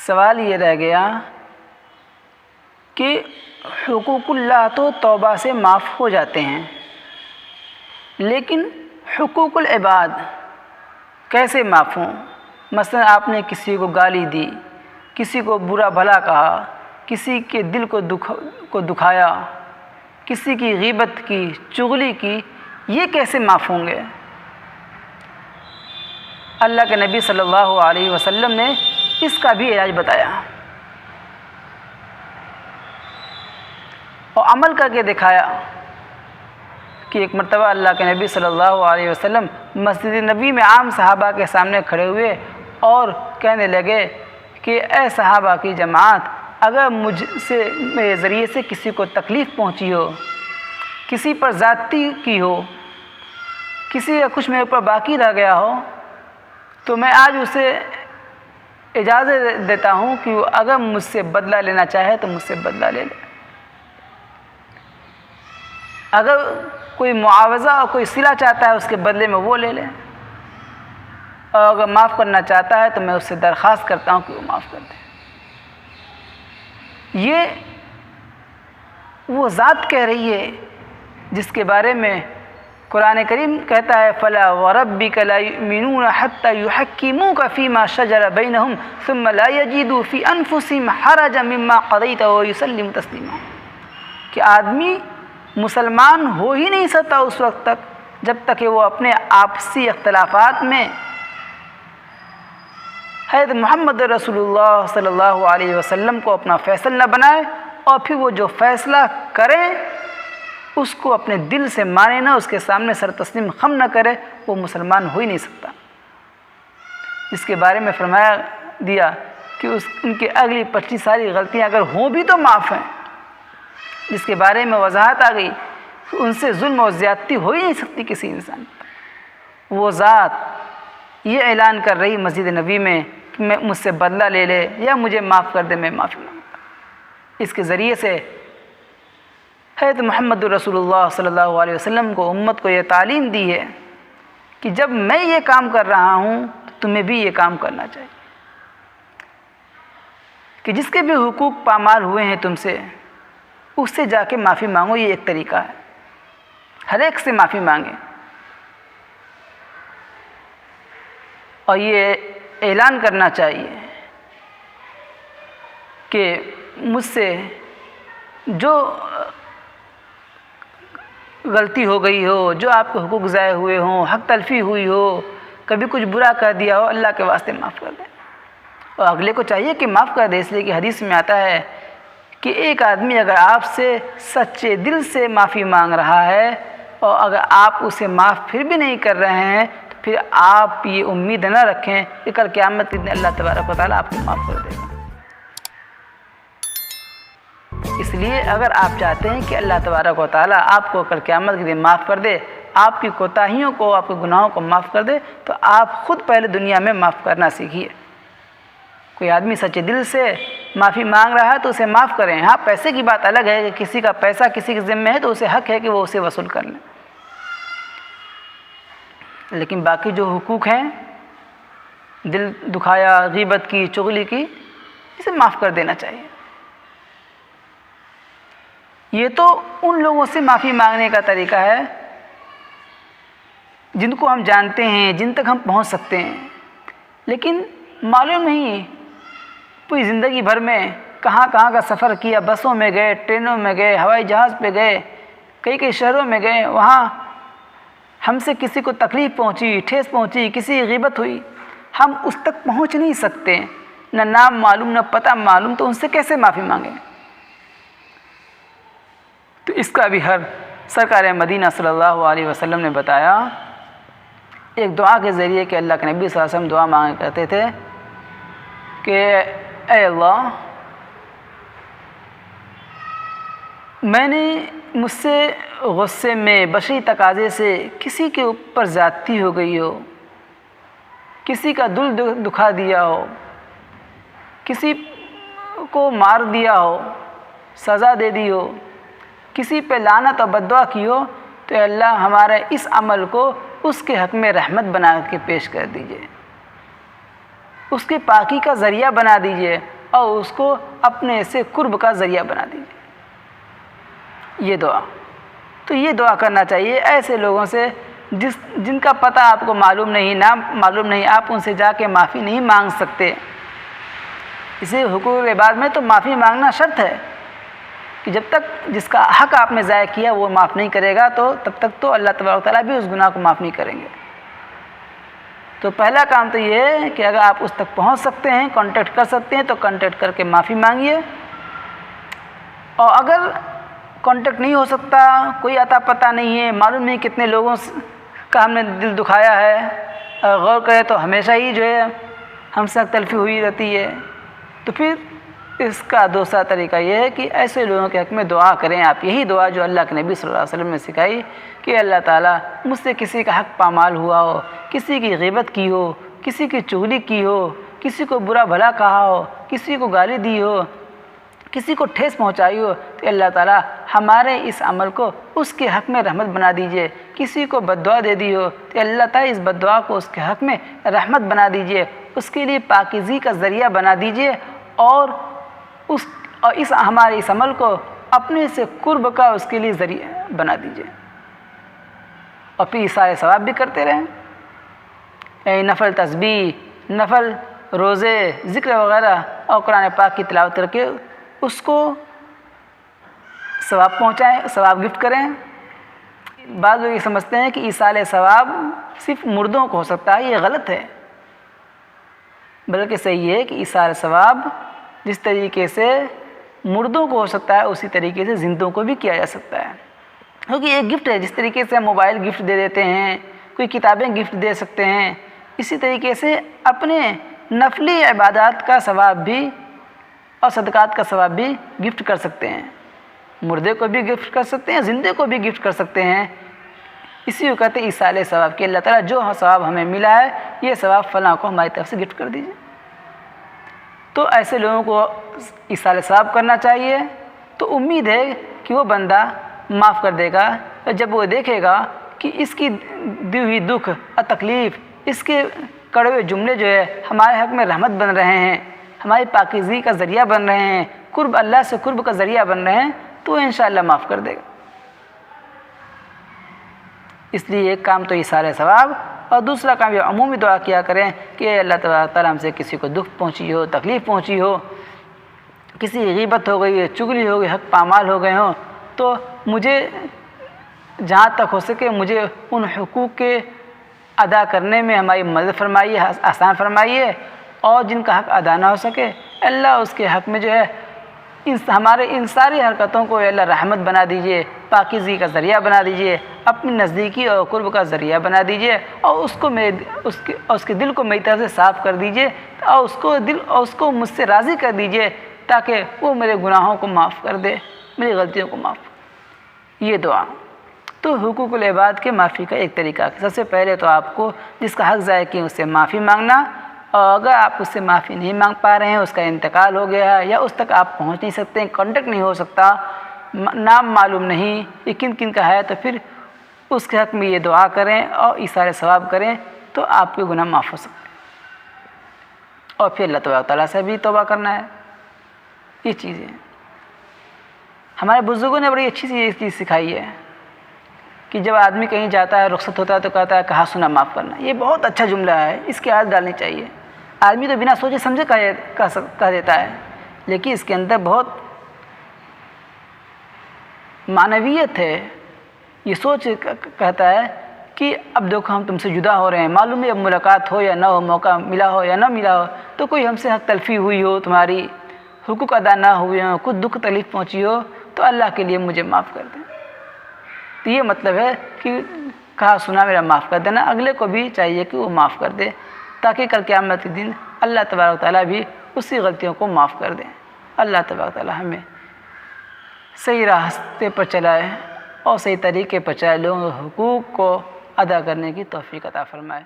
سوال یہ رہ گیا کہ حقوق اللہ تو توبہ سے معاف ہو جاتے ہیں، لیکن حقوق العباد کیسے معاف ہوں؟ مثلا آپ نے کسی کو گالی دی، کسی کو برا بھلا کہا، کسی کے دل کو دکھایا، کسی کی غیبت کی، چغلی کی، یہ کیسے معاف ہوں گے؟ اللہ کے نبی صلی اللہ علیہ وسلم نے اس کا بھی علاج بتایا اور عمل کر کے دکھایا کہ ایک مرتبہ اللہ کے نبی صلی اللہ علیہ وسلم مسجد نبی میں عام صحابہ کے سامنے کھڑے ہوئے اور کہنے لگے کہ اے صحابہ کی جماعت، اگر مجھ سے میرے ذریعے سے کسی کو تکلیف پہنچی ہو، کسی پر زیادتی کی ہو، کسی کا کچھ میرے اوپر باقی رہ گیا ہو، تو میں آج اسے اجازت دیتا ہوں کہ وہ اگر مجھ سے بدلہ لینا چاہے تو مجھ سے بدلہ لے لے، اگر کوئی معاوضہ اور کوئی صلہ چاہتا ہے اس کے بدلے میں وہ لے لے، اور اگر معاف کرنا چاہتا ہے تو میں اس سے درخواست کرتا ہوں کہ وہ معاف کر دے۔ یہ وہ ذات کہہ رہی ہے جس کے بارے میں قرآن کریم کہتا ہے فَلَا وَرَبِّكَ لَا يُؤْمِنُونَ حَتَّى يُحَكِّمُوكَ فِي مَا شَجَرَ بَيْنَهُمْ ثُمَّ لَا يَجِدُوا فِي أَنفُسِهِمْ حَرَجًا مِّمَّا قَضَيْتَ وَيُسَلِّمُوا تَسْلِيمًا، کہ آدمی مسلمان ہو ہی نہیں سکتا اس وقت تک جب تک کہ وہ اپنے آپسی اختلافات میں حضرت محمد رسول اللہ صلی اللہ علیہ وسلم کو اپنا فیصلہ نہ بنائے، اور پھر وہ جو فیصلہ کریں اس کو اپنے دل سے مانے نہ، اس کے سامنے سر تسلیم خم نہ کرے، وہ مسلمان ہو ہی نہیں سکتا۔ اس کے بارے میں فرمایا دیا کہ ان کے اگلی پچھلی ساری غلطیاں اگر ہوں بھی تو معاف ہیں، جس کے بارے میں وضاحت آ گئی کہ ان سے ظلم اور زیادتی ہو ہی نہیں سکتی کسی انسان پر۔ وہ ذات یہ اعلان کر رہی مسجد نبی میں کہ میں مجھ سے بدلہ لے لے یا مجھے معاف کر دے، میں معافی مانگتا۔ اس کے ذریعے سے حضرت محمد رسول اللہ صلی اللہ علیہ وسلم کو، امت کو یہ تعلیم دی ہے کہ جب میں یہ کام کر رہا ہوں تو تمہیں بھی یہ کام کرنا چاہیے، کہ جس کے بھی حقوق پامال ہوئے ہیں تم سے، اس سے جا کے معافی مانگو۔ یہ ایک طریقہ ہے، ہر ایک سے معافی مانگیں اور یہ اعلان کرنا چاہیے کہ مجھ سے جو غلطی ہو گئی ہو، جو آپ کے حقوق ضائع ہوئے ہوں، حق تلفی ہوئی ہو، کبھی کچھ برا کر دیا ہو، اللہ کے واسطے معاف کر دیں، اور اگلے کو چاہیے کہ معاف کر دے، اس لیے کہ حدیث میں آتا ہے کہ ایک آدمی اگر آپ سے سچے دل سے معافی مانگ رہا ہے اور اگر آپ اسے معاف پھر بھی نہیں کر رہے ہیں تو پھر آپ یہ امید نہ رکھیں کہ کل قیامت کے دن اللہ تبارک و تعالیٰ آپ کو معاف کر دے گا۔ اس لیے اگر آپ چاہتے ہیں کہ اللہ تبارک و تعالیٰ آپ کو کل قیامت کے دن معاف کر دے، آپ کی کوتاہیوں کو، آپ کے گناہوں کو معاف کر دے، تو آپ خود پہلے دنیا میں معاف کرنا سیکھیے۔ کوئی آدمی سچے دل سے معافی مانگ رہا ہے تو اسے معاف کریں۔ ہاں، پیسے کی بات الگ ہے کہ کسی کا پیسہ کسی کے ذمہ ہے تو اسے حق ہے کہ وہ اسے وصول کر لیں، لیکن باقی جو حقوق ہیں، دل دکھایا، غیبت کی، چغلی کی، اسے معاف کر دینا چاہیے۔ یہ تو ان لوگوں سے معافی مانگنے کا طریقہ ہے جن کو ہم جانتے ہیں، جن تک ہم پہنچ سکتے ہیں، لیکن معلوم نہیں پوری زندگی بھر میں کہاں کہاں کا سفر کیا، بسوں میں گئے، ٹرینوں میں گئے، ہوائی جہاز پہ گئے، کئی شہروں میں گئے، وہاں ہم سے کسی کو تکلیف پہنچی، ٹھیس پہنچی، کسی کی غیبت ہوئی، ہم اس تک پہنچ نہیں سکتے، نہ نام معلوم، نہ پتہ معلوم، تو ان سے کیسے معافی مانگیں؟ تو اس کا بھی حل سرکار مدینہ صلی اللہ علیہ وسلم نے بتایا ایک دعا کے ذریعے کہ اللہ کے نبی صلی اللہ علیہ وسلم دعا مانگا کرتے تھے کہ اے اللہ، میں نے مجھ سے غصے میں، بشری تقاضے سے کسی کے اوپر زیادتی ہو گئی ہو، کسی کا دل دکھا دیا ہو، کسی کو مار دیا ہو، سزا دے دی ہو، کسی پہ لعنت اور بد دعا کی ہو، تو اے اللہ ہمارے اس عمل کو اس کے حق میں رحمت بنا کے پیش کر دیجئے، اس کی پاکی کا ذریعہ بنا دیجئے، اور اس کو اپنے سے قرب کا ذریعہ بنا دیجیے۔ یہ دعا، تو یہ دعا کرنا چاہیے ایسے لوگوں سے جن کا پتہ آپ کو معلوم نہیں، نام معلوم نہیں، آپ ان سے جا کے معافی نہیں مانگ سکتے۔ اسی حقوق العباد میں تو معافی مانگنا شرط ہے کہ جب تک جس کا حق آپ نے ضائع کیا وہ معاف نہیں کرے گا تو تب تک تو اللہ تبارک و تعالیٰ بھی اس گناہ کو معاف نہیں کریں گے۔ تو پہلا کام تو یہ ہے کہ اگر آپ اس تک پہنچ سکتے ہیں، کانٹیکٹ کر سکتے ہیں تو کانٹیکٹ کر کے معافی مانگیے، اور اگر کانٹیکٹ نہیں ہو سکتا، کوئی عطا پتہ نہیں ہے، معلوم نہیں کتنے لوگوں کا ہم نے دل دکھایا ہے، اگر غور کرے تو ہمیشہ ہی جو ہے ہم سے حق تلفی ہوئی رہتی ہے، تو پھر اس کا دوسرا طریقہ یہ ہے کہ ایسے لوگوں کے حق میں دعا کریں آپ، یہی دعا جو اللہ کے نبی صلی اللہ علیہ وسلم نے سکھائی کہ اللہ تعالیٰ مجھ سے کسی کا حق پامال ہوا ہو، کسی کی غیبت کی ہو، کسی کی چغلی کی ہو، کسی کو برا بھلا کہا ہو، کسی کو گالی دی ہو، کسی کو ٹھیس پہنچائی ہو، تو اللہ تعالیٰ ہمارے اس عمل کو اس کے حق میں رحمت بنا دیجئے۔ کسی کو بد دعا دے دی ہو تو اللہ تعالیٰ اس بد دعا کو اس کے حق میں رحمت بنا دیجئے، اس کے لیے پاکیزگی کا ذریعہ بنا دیجئے، اور اس ہمارے اس عمل کو اپنے سے قرب کا اس کے لیے ذریعہ بنا دیجئے، اور پھر سارے ثواب بھی کرتے رہیں، نفل تسبیح، نفل روزے، ذکر وغیرہ، اور قرآن پاک کی تلاوت کر کے اس کو ثواب پہنچائیں، ثواب گفٹ کریں۔ بعض لوگ یہ سمجھتے ہیں کہ ایصال ثواب صرف مردوں کو ہو سکتا ہے، یہ غلط ہے، بلکہ صحیح ہے کہ ایصال ثواب جس طریقے سے مردوں کو ہو سکتا ہے اسی طریقے سے زندوں کو بھی کیا جا سکتا ہے، کیونکہ ایک گفٹ ہے، جس طریقے سے ہم موبائل گفٹ دے دیتے ہیں، کوئی کتابیں گفٹ دے سکتے ہیں، اسی طریقے سے اپنے نفلی عبادات کا ثواب بھی اور صدقات کا ثواب بھی گفٹ کر سکتے ہیں، مردے کو بھی گفٹ کر سکتے ہیں، زندے کو بھی گفٹ کر سکتے ہیں۔ اسی کو کہتے ہیں ایصال ثواب، کہ اللہ تعالیٰ جو ثواب ہمیں ملا ہے یہ ثواب فلاں کو ہماری طرف سے گفٹ کر دیجیے۔ تو ایسے لوگوں کو ایصال ثواب کرنا چاہیے، تو امید ہے کہ وہ بندہ معاف کر دے گا، جب وہ دیکھے گا کہ اس کی دی ہوئی دکھ اور تکلیف، اس کے کڑوے جملے جو ہے ہمارے حق میں رحمت بن رہے ہیں، ہماری پاکیزگی کا ذریعہ بن رہے ہیں، قرب اللہ سے قرب کا ذریعہ بن رہے ہیں، تو وہ انشاءاللہ معاف کر دے گا۔ اس لیے ایک کام تو ایصال ثواب، اور دوسرا کام یہ عمومی دعا کیا کریں کہ اللہ تعالیٰ ہم سے کسی کو دکھ پہنچی ہو، تکلیف پہنچی ہو، کسی کی غیبت ہو گئی ہے، چغلی ہو گئی، حق پامال ہو گئے ہوں، تو مجھے جہاں تک ہو سکے مجھے ان حقوق کے ادا کرنے میں ہماری مدد فرمائیے، آسان فرمائیے، اور جن کا حق ادا نہ ہو سکے اللہ اس کے حق میں جو ہے ہمارے ان ساری حرکتوں کو اللہ رحمت بنا دیجئے، پاکیزگی کا ذریعہ بنا دیجئے، اپنی نزدیکی اور قرب کا ذریعہ بنا دیجئے، اور اس کے دل کو میری طرف سے صاف کر دیجئے، اور اس کو مجھ سے راضی کر دیجئے، تاکہ وہ میرے گناہوں کو معاف کر دے، میری غلطیوں کو معاف۔ یہ دعا تو حقوق العباد کے معافی کا ایک طریقہ ہے۔ سب سے پہلے تو آپ کو جس کا حق ضائع کیے اس سے معافی مانگنا، اور اگر آپ اس سے معافی نہیں مانگ پا رہے ہیں، اس کا انتقال ہو گیا ہے یا اس تک آپ پہنچ نہیں سکتے ہیں، کانٹیکٹ نہیں ہو سکتا، نام معلوم نہیں یہ کن کن کا ہے، تو پھر اس کے حق میں یہ دعا کریں اور ایصال ثواب کریں، تو آپ کے گناہ معاف ہو سکتے ہیں، اور پھر اللہ تبارک تعالیٰ سے بھی توبہ کرنا ہے۔ یہ چیزیں ہمارے بزرگوں نے بڑی اچھی سی چیز سکھائی ہے کہ جب آدمی کہیں جاتا ہے، رخصت ہوتا ہے، تو کہتا ہے کہا سنا معاف کرنا۔ یہ بہت اچھا جملہ ہے، اس کی عادت ڈالنی چاہیے۔ آدمی تو بنا سوچے سمجھے کہہ دیتا ہے، لیکن اس کے اندر بہت معنویت ہے۔ یہ سوچ کہتا ہے کہ اب دیکھو ہم تم سے جدا ہو رہے ہیں، معلوم ہے اب ملاقات ہو یا نہ ہو، موقع ملا ہو یا نہ ملا ہو، تو کوئی ہم سے حق تلفی ہوئی ہو، تمہاری حقوق ادا نہ ہوئے ہوں، کچھ دکھ تکلیف پہنچی ہو، تو اللہ کے لیے مجھے معاف کر دیں۔ تو یہ مطلب ہے کہ کہا سنا میرا معاف کر دینا، اگلے کو بھی چاہیے کہ وہ معاف کر دے، تاکہ کل قیامت کے دن اللہ تبارک تعالیٰ بھی اسی غلطیوں کو معاف کر دیں۔ اللہ تبارک تعالیٰ ہمیں صحیح راستے پر چلائے اور صحیح طریقے پر چلائے، لوگوں کے حقوق کو ادا کرنے کی توفیق عطا فرمائے۔